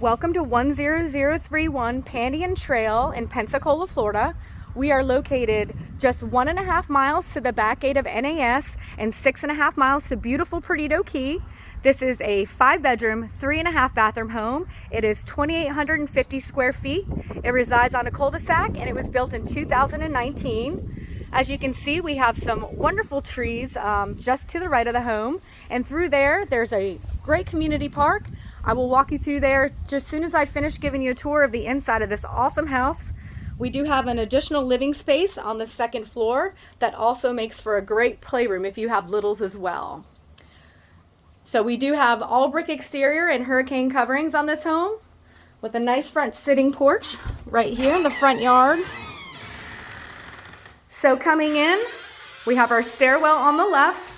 Welcome to 10031 Pandion Trail in Pensacola, Florida. We are located just 1.5 miles to the back gate of NAS and 6.5 miles to beautiful Perdido Key. This is a 5-bedroom, 3.5 bathroom home. It is 2,850 square feet. It resides on a cul-de-sac and it was built in 2019. As you can see, we have some wonderful trees just to the right of the home. And through there's a great community park. I will walk you through there just as soon as I finish giving you a tour of the inside of this awesome house. We do have an additional living space on the second floor that also makes for a great playroom if you have littles as well. So we do have all brick exterior and hurricane coverings on this home with a nice front sitting porch right here in the front yard. So coming in, we have our stairwell on the left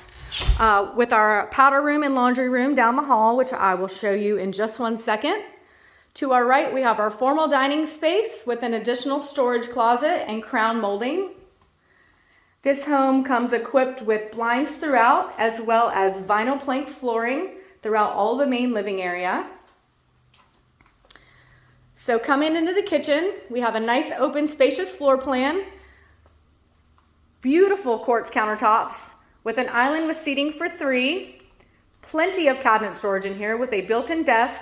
with our powder room and laundry room down the hall, which I will show you in just one second. To our right, we have our formal dining space with an additional storage closet and crown molding. This home comes equipped with blinds throughout, as well as vinyl plank flooring throughout all the main living area. So coming into the kitchen, we have a nice open spacious floor plan, beautiful quartz countertops with an island with seating for 3, plenty of cabinet storage in here with a built-in desk,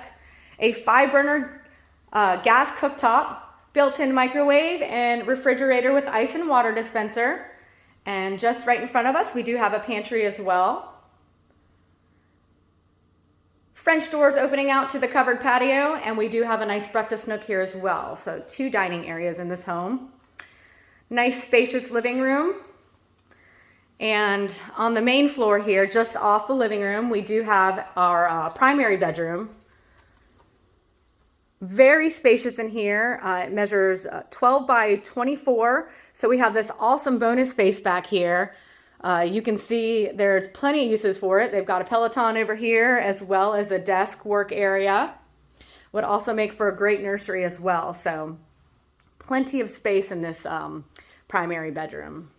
a 5-burner gas cooktop, built-in microwave and refrigerator with ice and water dispenser. And just right in front of us, we do have a pantry as well. French doors opening out to the covered patio, and we do have a nice breakfast nook here as well. So 2 dining areas in this home. Nice spacious living room. And on the main floor here, just off the living room, we do have our primary bedroom. Very spacious in here. It measures 12 by 24. So we have this awesome bonus space back here. You can see there's plenty of uses for it. They've got a Peloton over here as well as a desk work area. Would also make for a great nursery as well. So plenty of space in this primary bedroom.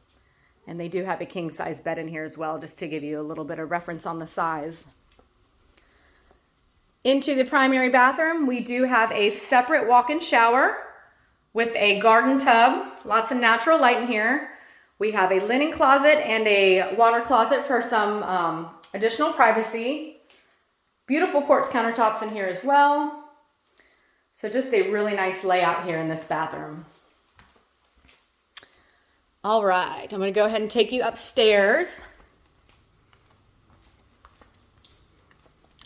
And they do have a king size bed in here as well, just to give you a little bit of reference on the size. Into the primary bathroom, we do have a separate walk-in shower with a garden tub, lots of natural light in here. We have a linen closet and a water closet for some additional privacy. Beautiful quartz countertops in here as well. So just a really nice layout here in this bathroom. All right, I'm gonna go ahead and take you upstairs.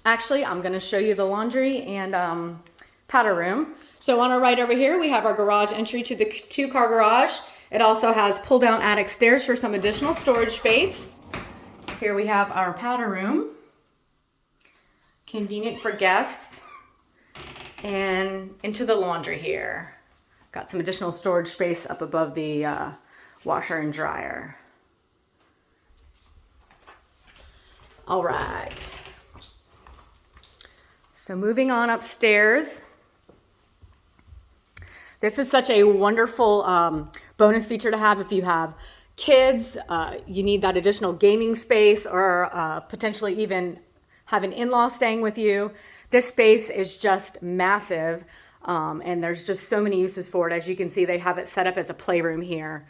Actually, I'm gonna show you the laundry and powder room. So on our right over here, we have our garage entry to the 2-car garage. It also has pull-down attic stairs for some additional storage space. Here we have our powder room. Convenient for guests. And into the laundry here. Got some additional storage space up above the washer and dryer. All right. So moving on upstairs. This is such a wonderful bonus feature to have if you have kids, you need that additional gaming space, or potentially even have an in-law staying with you. This space is just massive, and there's just so many uses for it. As you can see, they have it set up as a playroom here.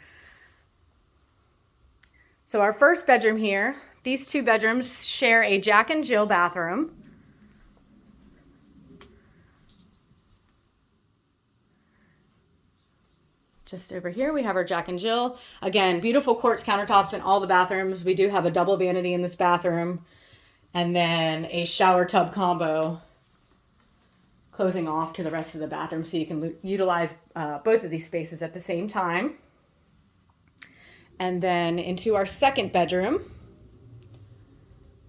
So our first bedroom here, these 2 bedrooms share a Jack and Jill bathroom. Just over here, we have our Jack and Jill. Again, beautiful quartz countertops in all the bathrooms. We do have a double vanity in this bathroom, and then a shower tub combo closing off to the rest of the bathroom, so you can utilize both of these spaces at the same time. And then into our second bedroom.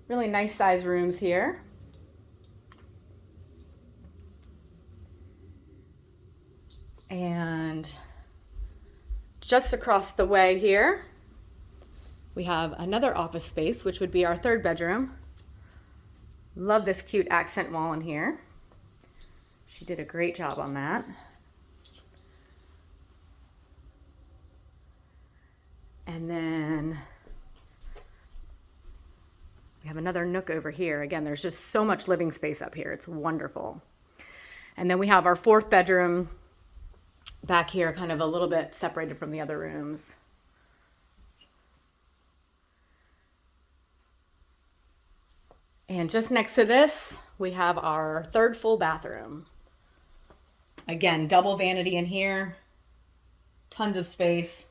Really nice size rooms here. And just across the way here, we have another office space, which would be our 3rd bedroom. Love this cute accent wall in here. She did a great job on that. And then we have another nook over here. Again, there's just so much living space up here. It's wonderful. And then we have our 4th bedroom back here, kind of a little bit separated from the other rooms. And just next to this, we have our 3rd full bathroom. Again, double vanity in here, tons of space.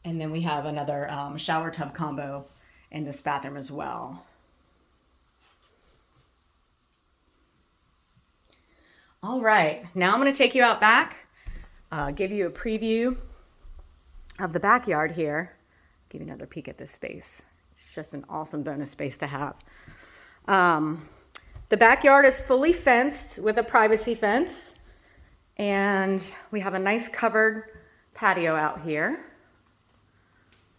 And then we have another shower tub combo in this bathroom as well. All right, now I'm going to take you out back, give you a preview of the backyard here. Give you another peek at this space. It's just an awesome bonus space to have. The backyard is fully fenced with a privacy fence, and we have a nice covered patio out here.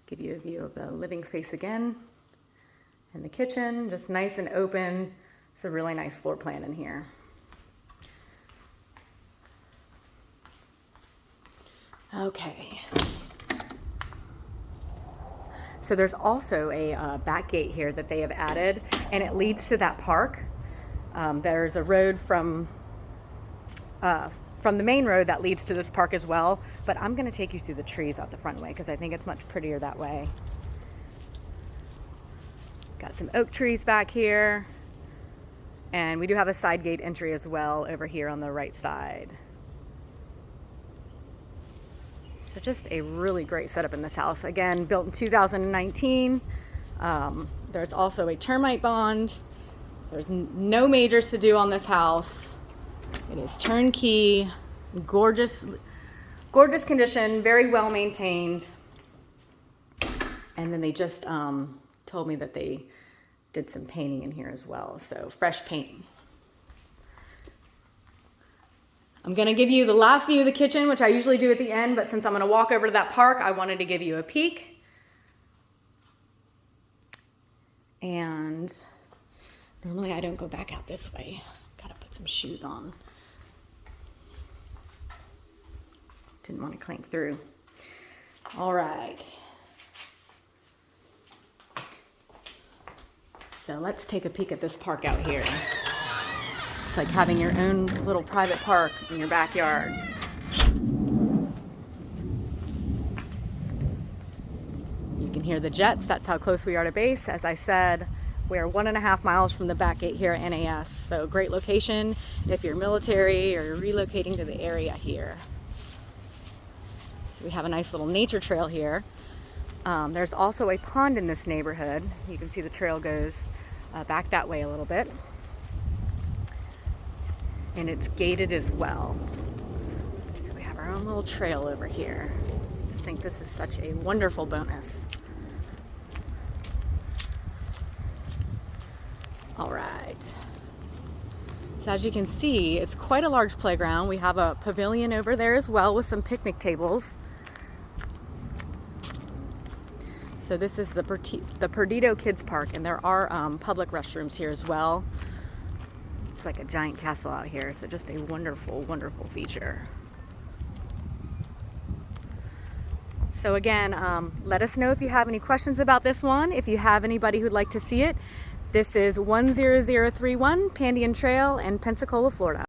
Give you a view of the living space again, and the kitchen, just nice and open. It's a really nice floor plan in here. Okay. So there's also a back gate here that they have added, and it leads to that park. There's a road from the main road that leads to this park as well, but I'm going to take you through the trees out the front way because I think it's much prettier that way. Got some oak trees back here, and we do have a side gate entry as well over here on the right side. So just a really great setup in this house. Again, built in 2019. There's also a termite bond. There's no majors to do on this house. It is turnkey, gorgeous condition, very well maintained. And then they just told me that they did some painting in here as well. So fresh paint. I'm going to give you the last view of the kitchen, which I usually do at the end, but since I'm going to walk over to that park, I wanted to give you a peek. And normally I don't go back out this way. Got to put some shoes on. Didn't want to clank through. All right. So let's take a peek at this park out here. It's like having your own little private park in your backyard. You can hear the jets. That's how close we are to base. As I said, we're 1.5 miles from the back gate here at NAS. So great location if you're military or relocating to the area here. So we have a nice little nature trail here. There's also a pond in this neighborhood. You can see the trail goes back that way a little bit. And it's gated as well. So we have our own little trail over here. I just think this is such a wonderful bonus. All right. So as you can see, it's quite a large playground. We have a pavilion over there as well with some picnic tables. So this is the Perdido Kids Park, and there are public restrooms here as well. It's like a giant castle out here, so just a wonderful, wonderful feature. So again, let us know if you have any questions about this one. If you have anybody who'd like to see it, this is 10031 Pandion Trail in Pensacola, Florida.